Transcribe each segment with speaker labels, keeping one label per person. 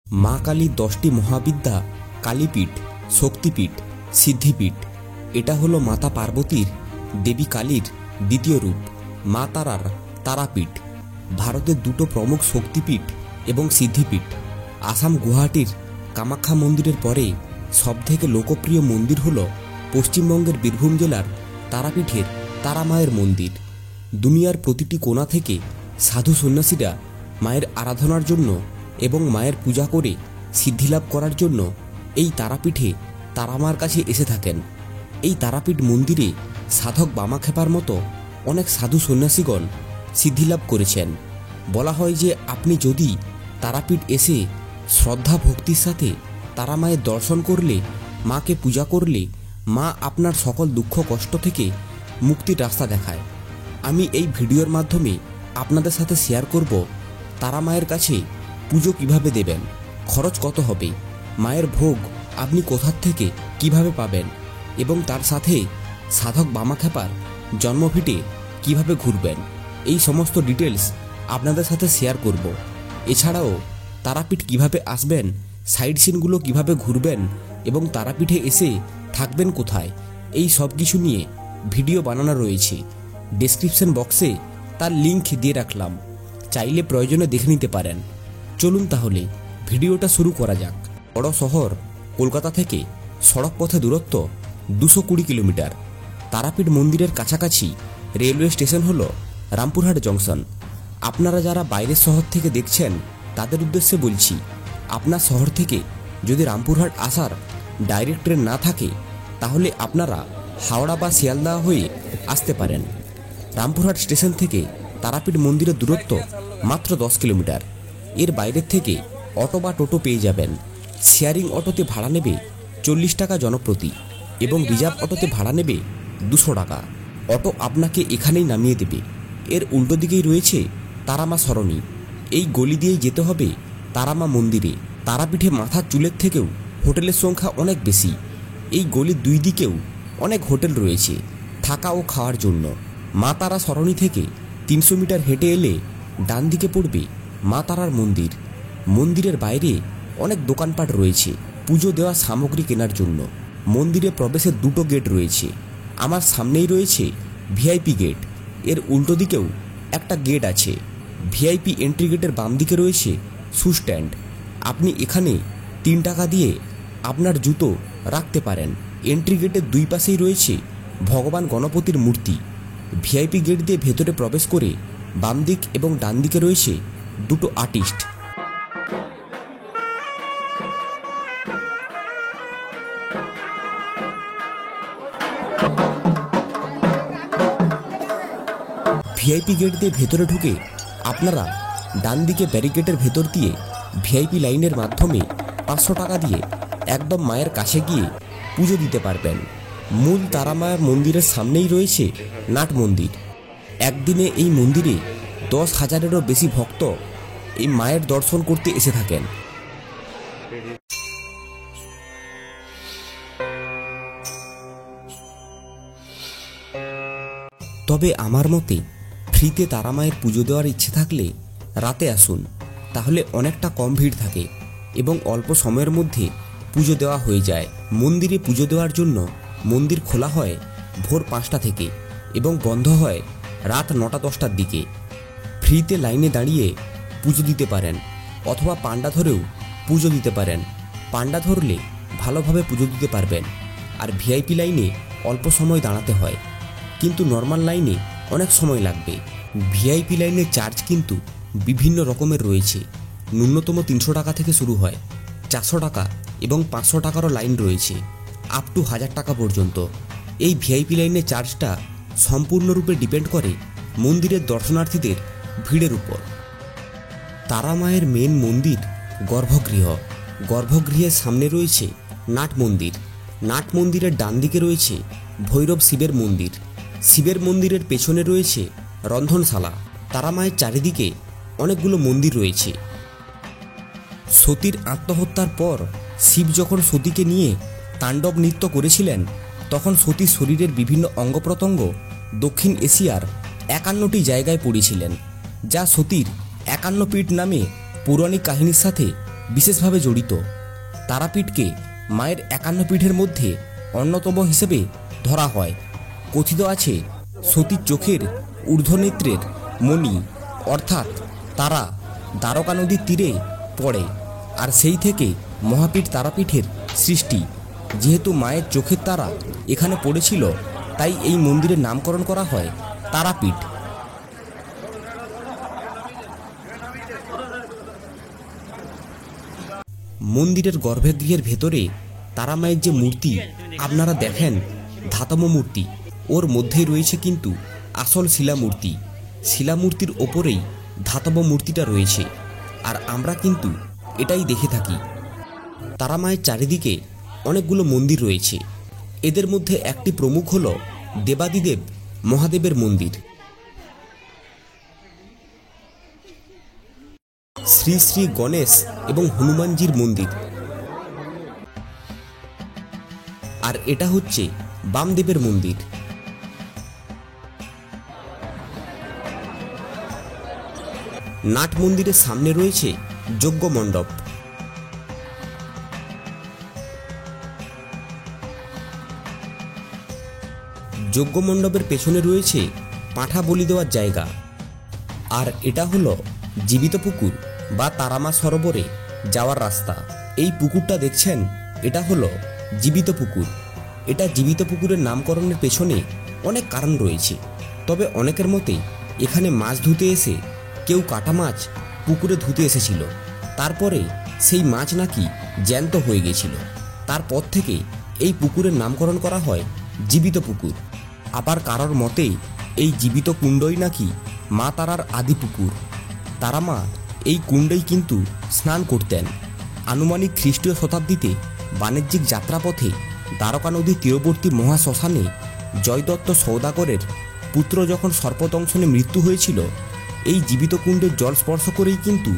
Speaker 1: মা কালী 10টি মহাবিদ্যা কালীপীঠ, শক্তিপীঠ, সিদ্ধিপীঠ। এটা হলো মাতা পার্বতীর, দেবী কালীর দ্বিতীয় রূপ, মা তারার তারাপীঠ। ভারতের দুটো প্রমুখ শক্তিপীঠ এবং সিদ্ধিপীঠ। আসাম গুয়াহাটির কামাখ্যা মন্দিরের পরে সবথেকে লোকপ্রিয় মন্দির হল পশ্চিমবঙ্গের বীরভূম জেলার তারাপীঠের তারামায়ের মন্দির। দুনিয়ার প্রতিটি কোণা থেকে সাধু সন্ন্যাসীরা মায়ের আরাধনার জন্য এবং মায়ের পূজা করে সিদ্ধিলাভ করার জন্য এই তারাপীঠে তারামার কাছে এসে থাকেন। এই তারাপীঠ মন্দিরে সাধক বামাখ্যাপার মতো অনেক সাধু সন্ন্যাসীগণ সিদ্ধিলাভ করেছেন। বলা হয় যে আপনি যদি তারাপীঠ এসে শ্রদ্ধা ভক্তির সাথে তারামায়ের দর্শন করলে, মাকে পূজা করলে, মা আপনার সকল দুঃখ কষ্ট থেকে মুক্তির রাস্তা দেখায়। আমি এই ভিডিওর মাধ্যমে আপনাদের সাথে শেয়ার করব তারামায়ের কাছে পুজো কিভাবে দেবেন, খরচ কত হবে, মায়ের ভোগ আপনি কোথার থেকে কিভাবে পাবেন এবং তার সাথে সাধক বামাখ্যাপার জন্মভিটে কিভাবে ঘুরবেন, এই সমস্ত ডিটেলস আপনাদের সাথে শেয়ার করব। এছাড়াও তারাপীঠ কিভাবে আসবেন, সাইড সিনগুলো কিভাবে ঘুরবেন এবং তারাপীঠে এসে থাকবেন কোথায়, এই সব কিছু নিয়ে ভিডিও বানানো রয়েছে। ডেসক্রিপশন বক্সে তার লিঙ্ক দিয়ে রাখলাম, চাইলে প্রয়োজনে দেখে নিতে পারেন। চলুন তাহলে ভিডিওটা শুরু করা যাক। বড় শহর কলকাতা থেকে সড়ক পথে দূরত্ব 220 কিলোমিটার। তারাপীঠ মন্দিরের কাছাকাছি রেলওয়ে স্টেশন হল রামপুরহাট জংশন। আপনারা যারা বাইরের শহর থেকে দেখছেন তাদের উদ্দেশ্যে বলছি, আপনার শহর থেকে যদি রামপুরহাট আসার ডাইরেক্ট ট্রেন না থাকে তাহলে আপনারা হাওড়া বা শিয়ালদহ হয়ে আসতে পারেন। রামপুরহাট স্টেশন থেকে তারাপীঠ মন্দিরের দূরত্ব মাত্র 10 কিলোমিটার। এর বাইরের থেকে অটো বা টোটো পেয়ে যাবেন। শেয়ারিং অটোতে ভাড়া নেবে 40 টাকা জনপ্রতি এবং রিজার্ভ অটোতে ভাড়া নেবে 200 টাকা। অটো আপনাকে এখানেই নামিয়ে দেবে। এর উল্টো দিকেই রয়েছে তারামা সরণি। এই গলি দিয়েই যেতে হবে তারামা মন্দিরে। তারাপীঠে মাথার চুলের থেকেও হোটেলের সংখ্যা অনেক বেশি। এই গলির দুই দিকেও অনেক হোটেল রয়েছে থাকা ও খাওয়ার জন্য। মা তারা সরণি থেকে 300 মিটার হেঁটে এলে ডান দিকে পড়বে মা তারার মন্দির। মন্দিরের বাইরে অনেক দোকানপাট রয়েছে পুজো দেওয়ার সামগ্রী কেনার জন্য। মন্দিরে প্রবেশের দুটো গেট রয়েছে। আমার সামনেই রয়েছে ভিআইপি গেট, এর উল্টো দিকেও একটা গেট আছে। ভিআইপি এন্ট্রি গেটের বাম দিকে রয়েছে শু স্ট্যান্ড। আপনি এখানে 3 টাকা দিয়ে আপনার জুতো রাখতে পারেন। এন্ট্রি গেটের দুই পাশেই রয়েছে ভগবান গণপতির মূর্তি। ভিআইপি গেট দিয়ে ভেতরে প্রবেশ করে বাম দিক এবং ডান দিকে রয়েছে দুটো আর্টিস্ট। ভিআইপি গেট দিয়ে ভেতরে ঢুকে আপনারা ডান দিকে ব্যারিকেডের ভেতর দিয়ে ভিআইপি লাইনের মাধ্যমে 500 টাকা দিয়ে একদম মায়ের কাছে গিয়ে পুজো দিতে পারবেন। মূল তারামায়ের মন্দিরের সামনেই রয়েছে নাট মন্দির। একদিনে এই মন্দিরে 10,000-এরও বেশি ভক্ত এই মায়ের দর্শন করতে এসে থাকেন। তবে আমার মতে ফ্রিতে তারামায়ের পুজো দেওয়ার ইচ্ছে থাকলে রাতে আসুন, তাহলে অনেকটা কম ভিড় থাকে এবং অল্প সময়ের মধ্যে পুজো দেওয়া হয়ে যায়। মন্দিরে পুজো দেওয়ার জন্য মন্দির খোলা হয় ভোর 5টা থেকে এবং বন্ধ হয় রাত 9টা-10টার দিকে। ফ্রিতে লাইনে দাঁড়িয়ে পুজো দিতে পারেন অথবা পান্ডা ধরেও পুজো দিতে পারেন। পান্ডা ধরলে ভালোভাবে পুজো দিতে পারবেন। আর ভিআইপি লাইনে অল্প সময় দাঁড়াতে হয়, কিন্তু নর্মাল লাইনে অনেক সময় লাগবে। ভিআইপি লাইনের চার্জ কিন্তু বিভিন্ন রকমের রয়েছে। ন্যূনতম 300 টাকা থেকে শুরু হয়, 400 টাকা এবং 500 টাকারও লাইন রয়েছে, আপ টু 1000 টাকা পর্যন্ত। এই ভিআইপি লাইনের চার্জটা সম্পূর্ণরূপে ডিপেন্ড করে মন্দিরের দর্শনার্থীদের ভিড়ের উপর। তারামায়ের মেন মন্দির গর্ভগৃহ। গর্ভগৃহের সামনে রয়েছে নাট মন্দির। নাট মন্দিরের ডান দিকে রয়েছে ভৈরব শিবের মন্দির। শিবের মন্দিরের পেছনে রয়েছে রন্ধনশালা। তারামায়ের চারিদিকে অনেকগুলো মন্দির রয়েছে। সতীর আত্মহত্যার পর শিব যখন সতীকে নিয়ে তাণ্ডব নৃত্য করেছিলেন তখন সতীর শরীরের বিভিন্ন অঙ্গ প্রত্যঙ্গ দক্ষিণ এশিয়ার 51টি জায়গায় পড়েছিলেন, যা সতীর 51 পীঠ নামে পৌরাণিক কাহিনীর সাথে বিশেষভাবে জড়িত। তারাপীঠকে মায়ের 51 পীঠের মধ্যে অন্যতম হিসেবে ধরা হয়। কথিত আছে সতীর চোখের ঊর্ধ্বনেত্রের মণি অর্থাৎ তারা দ্বারকা নদীর তীরে পড়ে, আর সেই থেকে মহাপীঠ তারাপীঠের সৃষ্টি। যেহেতু মায়ের চোখের তারা এখানে পড়েছিল, তাই এই মন্দিরের নামকরণ করা হয় তারাপীঠ। মন্দিরের গর্ভগৃহের ভেতরে তারামায়ের যে মূর্তি আপনারা দেখেন, ধাতব মূর্তি, ওর মধ্যেই রয়েছে কিন্তু আসল শিলামূর্তি। শিলামূর্তির ওপরেই ধাতব মূর্তিটা রয়েছে, আর আমরা কিন্তু এটাই দেখে থাকি। তারামায়ের চারিদিকে অনেকগুলো মন্দির রয়েছে। এদের মধ্যে একটি প্রমুখ হল দেবাদিদেব মহাদেবের মন্দির। শ্রী শ্রী গণেশ এবং হনুমানজির মন্দির। আর এটা হচ্ছে বামদেবের মন্দির। নাট মন্দিরের সামনে রয়েছে যজ্ঞ মণ্ডপ। যজ্ঞ মণ্ডপের পেছনে রয়েছে পাঁঠা বলি দেওয়ার জায়গা। আর এটা হলো জীবিত পুকুর বা তারামা সরোবরে যাওয়ার রাস্তা। এই পুকুরটা দেখছেন, এটা হলো জীবিত পুকুর। এটা জীবিত পুকুরের নামকরণের পেছনে অনেক কারণ রয়েছে। তবে অনেকের মতে এখানে মাছ ধুতে এসে কেউ কাটা মাছ পুকুরে ধুতে এসেছিল, তারপরে সেই মাছ নাকি জ্যান্ত হয়ে গেছিল। তারপর থেকে এই পুকুরের নামকরণ করা হয় জীবিত পুকুর। আবার কারোর মতে এই জীবিত কুণ্ডই নাকি মা তারার আদি পুকুর। তারামা এই কুণ্ডেই কিন্তু স্নান করতেন। আনুমানিক খ্রিস্টীয় শতাব্দীতে বাণিজ্যিক যাত্রাপথে দ্বারকা নদীর তীরবর্তী মহাশ্মশানে জয়দত্ত সৌদাগরের পুত্র যখন সর্পদংশনে মৃত্যু হয়েছিল, এই জীবিত কুণ্ডের জল স্পর্শ করেই কিন্তু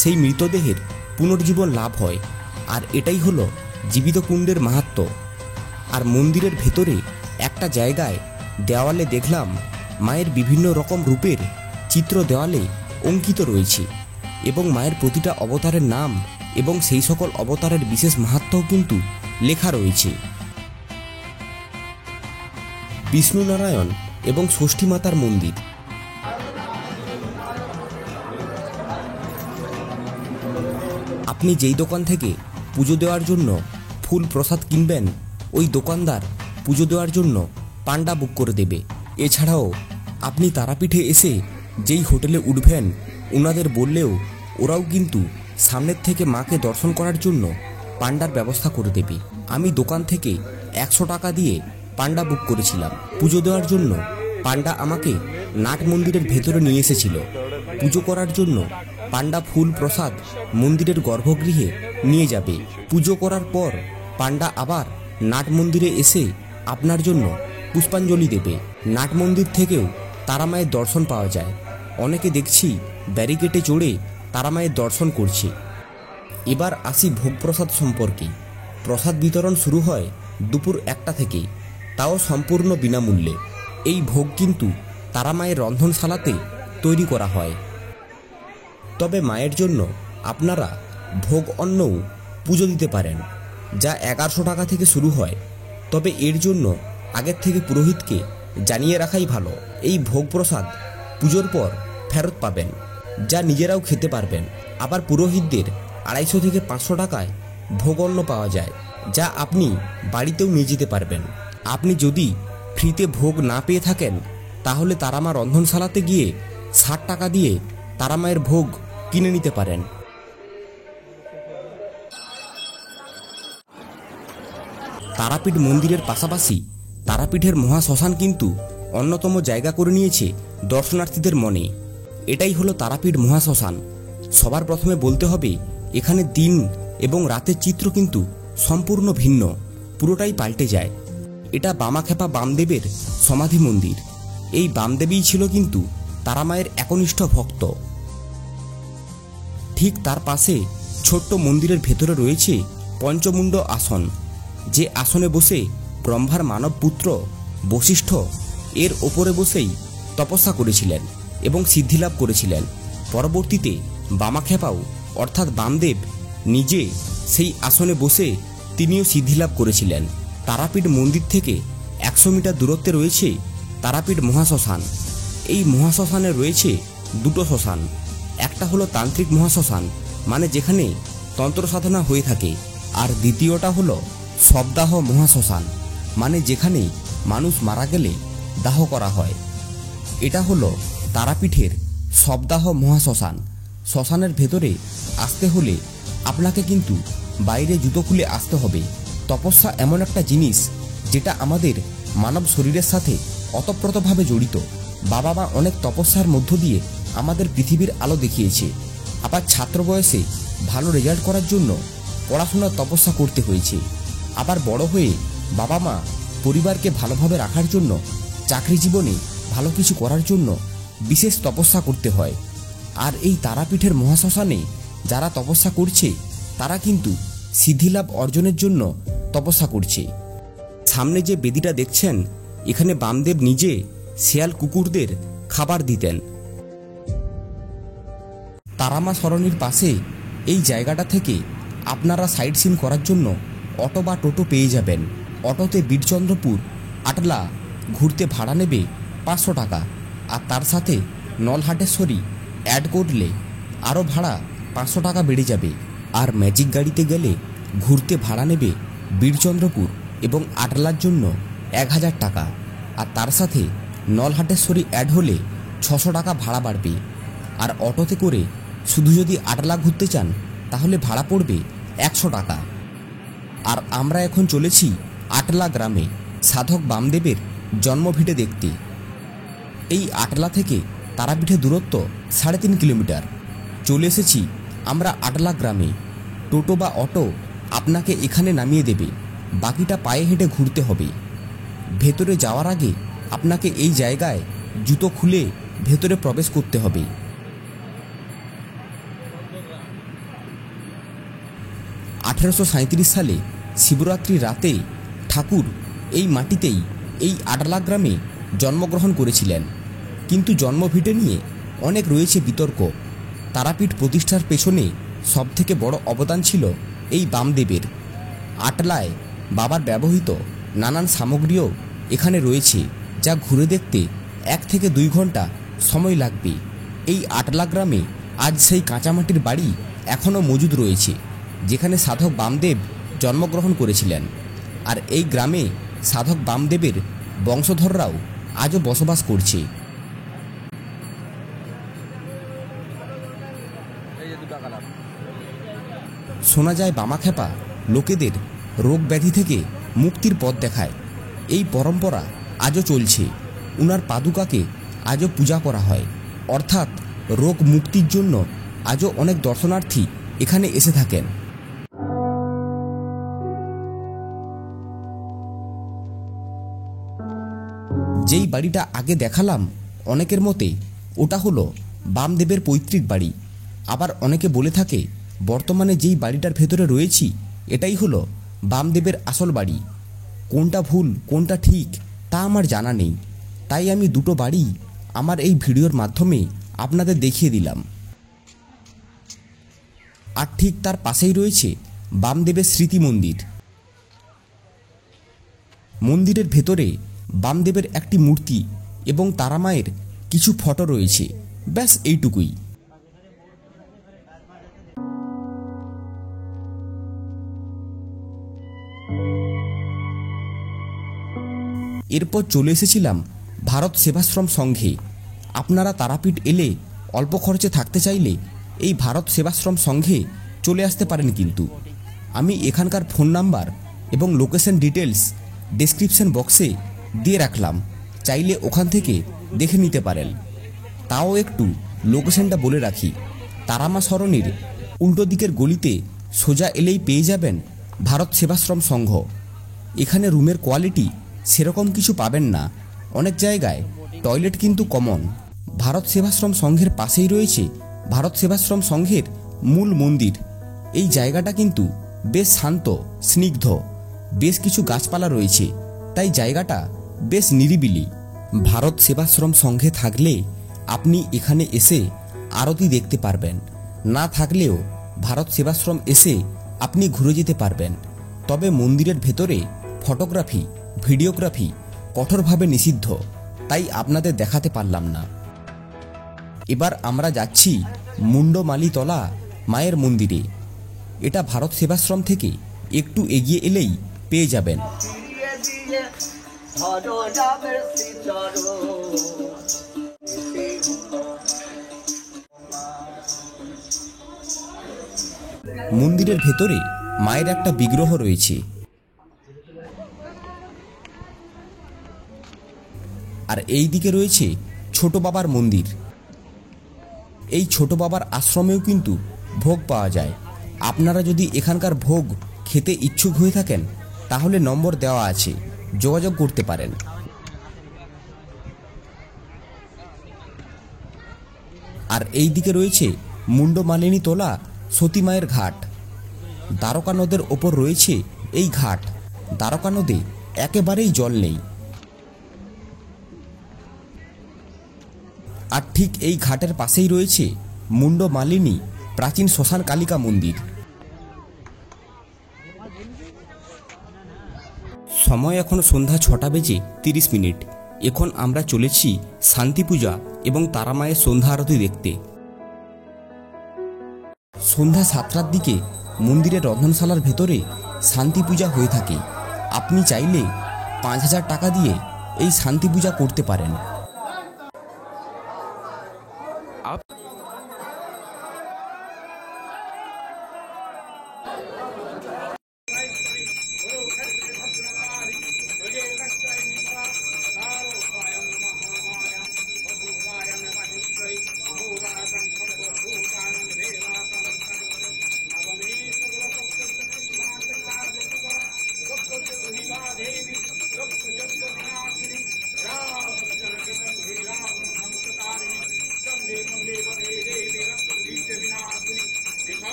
Speaker 1: সেই মৃতদেহের পুনর্জীবন লাভ হয়। আর এটাই হলো জীবিত কুণ্ডের মাহাত্ম্য। আর মন্দিরের ভেতরে একটা জায়গায় দেওয়ালে দেখলাম মায়ের বিভিন্ন রকম রূপের চিত্র দেওয়ালে অঙ্কিত রয়েছে, এবং মায়ের প্রতিটা অবতারের নাম এবং সেই সকল অবতারের বিশেষ মাহাত্ম্যও কিন্তু লেখা রয়েছে। বিষ্ণু নারায়ণ এবং ষষ্ঠী মাতার মন্দির। আপনি যেই দোকান থেকে পুজো দেওয়ার জন্য ফুল প্রসাদ কিনবেন, ওই দোকানদার পুজো দেওয়ার জন্য পান্ডা বুক করে দেবে। এছাড়াও আপনি তারাপীঠে এসে যেই হোটেলে উঠবেন, ওনাদের বললেও ওরাও কিন্তু সামনের থেকে মাকে দর্শন করার জন্য পান্ডার ব্যবস্থা করে দেবে। আমি দোকান থেকে 100 টাকা দিয়ে পান্ডা বুক করেছিলাম পুজো দেওয়ার জন্য। পান্ডা আমাকে নাট মন্দিরের ভেতরে নিয়ে এসেছিল পুজো করার জন্য। পান্ডা ফুল প্রসাদ মন্দিরের গর্ভগৃহে নিয়ে যাবে। পুজো করার পর পান্ডা আবার নাট মন্দিরে এসে আপনার জন্য পুষ্পাঞ্জলি দেবে। নাট মন্দির থেকেও তারামায়ের দর্শন পাওয়া যায়। অনেকে দেখছি ব্যারিকেডে চড়ে তারামায়ের দর্শন করছে। এবার আসি ভোগ প্রসাদ সম্পর্কে। প্রসাদ বিতরণ শুরু হয় দুপুর 1টা থেকে, তাও সম্পূর্ণ বিনামূল্যে। এই ভোগ কিন্তু তারামায়ের রন্ধনশালাতে তৈরি করা হয়। তবে মায়ের জন্য আপনারা ভোগ অন্নও পুজো দিতে পারেন, যা 1100 টাকা থেকে শুরু হয়। তবে এর জন্য আগের থেকে পুরোহিতকে জানিয়ে রাখাই ভালো। এই ভোগ প্রসাদ পুজোর পর ফেরত পাবেন, যা নিজেরাও খেতে পারবেন। আবার পুরোহিতদের 250 থেকে 500 টাকায় ভোগ অন্ন পাওয়া যায়, যা আপনি বাড়িতেও নিয়ে যেতে পারবেন। আপনি যদি ফ্রিতে ভোগ না পেয়ে থাকেন, তাহলে তারামা রন্ধনশালাতে গিয়ে 60 টাকা দিয়ে তারামায়ের ভোগ কিনে নিতে পারেন। তারাপীঠ মন্দিরের পাশাপাশি তারাপীঠের মহাশ্মশান কিন্তু অন্যতম জায়গা করে নিয়েছে দর্শনার্থীদের মনে। এটাই হলো তারাপীঠ মহাশ্মশান। সবার প্রথমে বলতে হবে, এখানে দিন এবং রাতের চিত্র কিন্তু সম্পূর্ণ ভিন্ন, পুরোটাই পাল্টে যায়। এটা বামাখ্যাপা বামদেবের সমাধি মন্দির। এই বামদেবই ছিল কিন্তু তারামায়ের একনিষ্ঠ ভক্ত। ঠিক তার পাশে ছোট্ট মন্দিরের ভেতরে রয়েছে পঞ্চমুণ্ড আসন, যে আসনে বসে ব্রহ্মার মানব পুত্র বশিষ্ঠ এর ওপরে বসেই তপস্যা করেছিলেন এবং সিদ্ধিলাভ করেছিলেন। পরবর্তীতে বামাখ্যাপাও অর্থাৎ বামদেব নিজে সেই আসনে বসে তিনিও সিদ্ধিলাভ করেছিলেন। তারাপীঠ মন্দির থেকে 100 মিটার দূরত্বে রয়েছে তারাপীঠ মহাশ্মশান। এই মহাশ্মশানে রয়েছে দুটো শ্মশান। একটা হলো তান্ত্রিক মহাশ্মশান, মানে যেখানে তন্ত্র সাধনা হয়ে থাকে, আর দ্বিতীয়টা হলো শবদাহ মহাশ্মশান, মানে যেখানে মানুষ মারা গেলে দাহ করা হয়। এটা হলো তারাপীঠের শবদাহ মহাশ্মশান। শ্মশানের ভেতরে আসতে হলে আপনাকে কিন্তু বাইরে জুতো খুলে আসতে হবে। তপস্যা এমন একটা জিনিস যেটা আমাদের মানব শরীরের সাথে ওতপ্রোতভাবে জড়িত। বাবা মা অনেক তপস্যার মধ্য দিয়ে আমাদের পৃথিবীর আলো দেখিয়েছে। আবার ছাত্র বয়সে ভালো রেজাল্ট করার জন্য পড়াশোনার তপস্যা করতে হয়েছে। আবার বড় হয়ে বাবা মা পরিবারকে ভালোভাবে রাখার জন্য, চাকরি জীবনে ভালো কিছু করার জন্য বিশেষ তপস্যা করতে হয়। আর এই তারাপীঠের মহাশ্মশানে যারা তপস্যা করছে তারা কিন্তু সিদ্ধিলাভ অর্জনের জন্য তপস্যা করছে। সামনে যে বেদিটা দেখছেন, এখানে বামদেব নিজে শেয়াল কুকুরদের খাবার দিতেন। তারামা সরণির পাশে এই জায়গাটা থেকে আপনারা সাইট সিন করার জন্য অটো বা টোটো পেয়ে যাবেন। অটোতে বীরচন্দ্রপুর আটলা ঘুরতে ভাড়া নেবে 500 টাকা, আর তার সাথে নলহাটেশ্বরী অ্যাড করলে আরও ভাড়া 500 টাকা বেড়ে যাবে। আর ম্যাজিক গাড়িতে গেলে ঘুরতে ভাড়া নেবে বীরচন্দ্রপুর এবং আটলার জন্য 1000 টাকা, আর তার সাথে নলহাটেশ্বরী অ্যাড হলে 600 টাকা ভাড়া বাড়বে। আর অটোতে করে শুধু যদি আটলা ঘুরতে চান তাহলে ভাড়া পড়বে 100 টাকা। আর আমরা এখন চলেছি আটলা গ্রামে সাধক বামদেবের জন্মভিটে দেখতে। এই আটলা থেকে তারাপীঠের দূরত্ব 3.5 কিলোমিটার। চলে এসেছি আমরা আটলা গ্রামে। টোটো বা অটো আপনাকে এখানে নামিয়ে দেবে, বাকিটা পায়ে হেঁটে ঘুরতে হবে। ভেতরে যাওয়ার আগে আপনাকে এই জায়গায় জুতো খুলে ভেতরে প্রবেশ করতে হবে। 1837 সালে শিবরাত্রি রাতে ঠাকুর এই মাটিতেই, এই আটলা গ্রামে জন্মগ্রহণ করেছিলেন। কিন্তু জন্মভিটে নিয়ে অনেক রয়েছে বিতর্ক। তারাপীঠ প্রতিষ্ঠার পেছনে সবথেকে বড় অবদান ছিল এই বামদেবের। আটলায় বাবার ব্যবহৃত নানান সামগ্রীও এখানে রয়েছে, যা ঘুরে দেখতে 1 থেকে 2 ঘন্টা সময় লাগবে। এই আটলা গ্রামে আজ সেই কাঁচামাটির বাড়ি এখনও মজুদ রয়েছে, যেখানে সাধক বামদেব জন্মগ্রহণ করেছিলেন। আর এই গ্রামে সাধক বামদেবের বংশধররাও আজও বসবাস করছে। শোনা যায় বামাখ্যাপা লোকেদের রোগ ব্যাধি থেকে মুক্তির পথ দেখায়। এই পরম্পরা আজও চলছে। উনার পাদুকাকে আজও পূজা করা হয়, অর্থাৎ রোগ মুক্তির জন্য আজও অনেক দর্শনার্থী এখানে এসে থাকেন। যেই বাড়িটা আগে দেখালাম, অনেকের মতে ওটা হলো বামদেবের পৈতৃক বাড়ি। আবার অনেকে বলে থাকে বর্তমানে যেই বাড়িটার ভেতরে রয়েছি এটাই হলো বামদেবের আসল বাড়ি। কোনটা ভুল কোনটা ঠিক তা আমার জানা নেই, তাই আমি দুটো বাড়ি আমার এই ভিডিওর মাধ্যমে আপনাদের দেখিয়ে দিলাম। আর ঠিক তার পাশেই রয়েছে বামদেবের স্মৃতি মন্দির। মন্দিরের ভেতরে বামদেবের একটি মূর্তি এবং তারামায়ের কিছু ফটো রয়েছে, ব্যাস এইটুকুই। এরপর চলে এসেছিলাম ভারত সেবাশ্রম সংঘে। আপনারা তারাপীঠ এলে অল্প খরচে থাকতে চাইলে এই ভারত সেবাশ্রম সংঘে চলে আসতে পারেন। কিন্তু আমি এখানকার ফোন নাম্বার এবং লোকেশন ডিটেলস ডেসক্রিপশন বক্সে দিয়ে রাখলাম, চাইলে ওখান থেকে দেখে নিতে পারেন। তাও একটু লোকেশনটা বলে রাখি, তারামা সরণির উল্টো দিকের গলিতে সোজা এলেই পেয়ে যাবেন ভারত সেবাশ্রম সংঘ। এখানে রুমের কোয়ালিটি সেরকম কিছু পাবেন না, অনেক জায়গায় টয়লেট কিন্তু কমন। ভারত সেবাশ্রম সংঘের পাশেই রয়েছে ভারত সেবাশ্রম সংঘের মূল মন্দির। এই জায়গাটা কিন্তু বেশ শান্ত স্নিগ্ধ, বেশ কিছু গাছপালা রয়েছে, তাই জায়গাটা বেশ নিরিবিলি। ভারত সেবাশ্রম সংঘে থাকলে আপনি এখানে এসে আরতি দেখতে পারবেন, না থাকলেও ভারত সেবাশ্রম এসে আপনি ঘুরে যেতে পারবেন। তবে মন্দিরের ভেতরে ফটোগ্রাফি, ভিডিওগ্রাফি কঠোরভাবে নিষিদ্ধ, তাই আপনাদের দেখাতে পারলাম না। এবার আমরা যাচ্ছি মুন্ডমালিতলা মায়ের মন্দিরে। এটা ভারত সেবাশ্রম থেকে একটু এগিয়ে এলেই পেয়ে যাবেন। মন্দিরের ভেতরে মায়ের একটা বিগ্রহ রয়েছে, আর এই দিকে রয়েছে ছোট বাবার মন্দির। এই ছোট বাবার আশ্রমেও কিন্তু ভোগ পাওয়া যায়। আপনারা যদি এখানকার ভোগ খেতে ইচ্ছুক হয়ে থাকেন তাহলে নম্বর দেওয়া আছে, যোগাযোগ করতে পারেন। আর এই দিকে রয়েছে মুন্ডমালিনী তোলা সতী মায়ের ঘাট। দ্বারকা নদের ওপর রয়েছে এই ঘাট। দ্বারকা নদে একেবারেই জল নেই। আর ঠিক এই ঘাটের পাশেই রয়েছে মুন্ডমালিনী প্রাচীন শ্মশান কালিকা মন্দির। সময় এখন সন্ধ্যা 6টা বেজে 30 মিনিট। এখন আমরা চলেছি শান্তি পূজা এবং তারা মায়ের সন্ধ্যা আরতি দেখতে। সন্ধ্যা 7টার দিকে মন্দিরের রন্ধনশালার ভেতরে শান্তি পূজা হয়ে থাকে। আপনি চাইলে 5000 টাকা দিয়ে এই শান্তি পূজা করতে পারেন।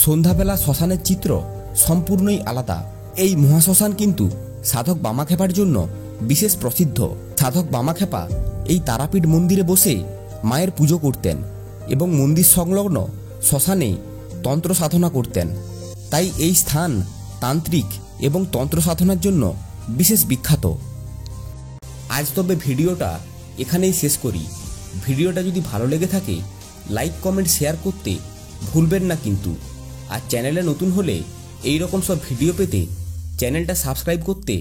Speaker 1: সন্ধ্যাবেলা শ্মশানের চিত্র সম্পূর্ণই আলাদা। এই মহাশ্মশান কিন্তু সাধক বামাখ্যাপার জন্য বিশেষ প্রসিদ্ধ। সাধক বামাখ্যাপা এই তারাপীঠ মন্দিরে বসে মায়ের পুজো করতেন এবং মন্দির সংলগ্ন শ্মশানে তন্ত্র সাধনা করতেন। তাই এই স্থান তান্ত্রিক এবং তন্ত্র সাধনার জন্য বিশেষ বিখ্যাত। আজ তবে ভিডিওটা এখানেই শেষ করি। ভিডিওটা যদি ভালো লেগে থাকে লাইক, কমেন্ট, শেয়ার করতে ভুলবেন না কিন্তু। আর চ্যানেলে নতুন হলে এই রকম সব ভিডিও পেতে চ্যানেলটা সাবস্ক্রাইব করতে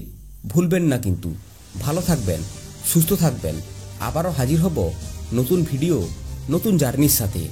Speaker 1: ভুলবেন না কিন্তু। ভালো থাকবেন, সুস্থ থাকবেন। আবারও হাজির হব নতুন ভিডিও, নতুন জার্নির সাথে।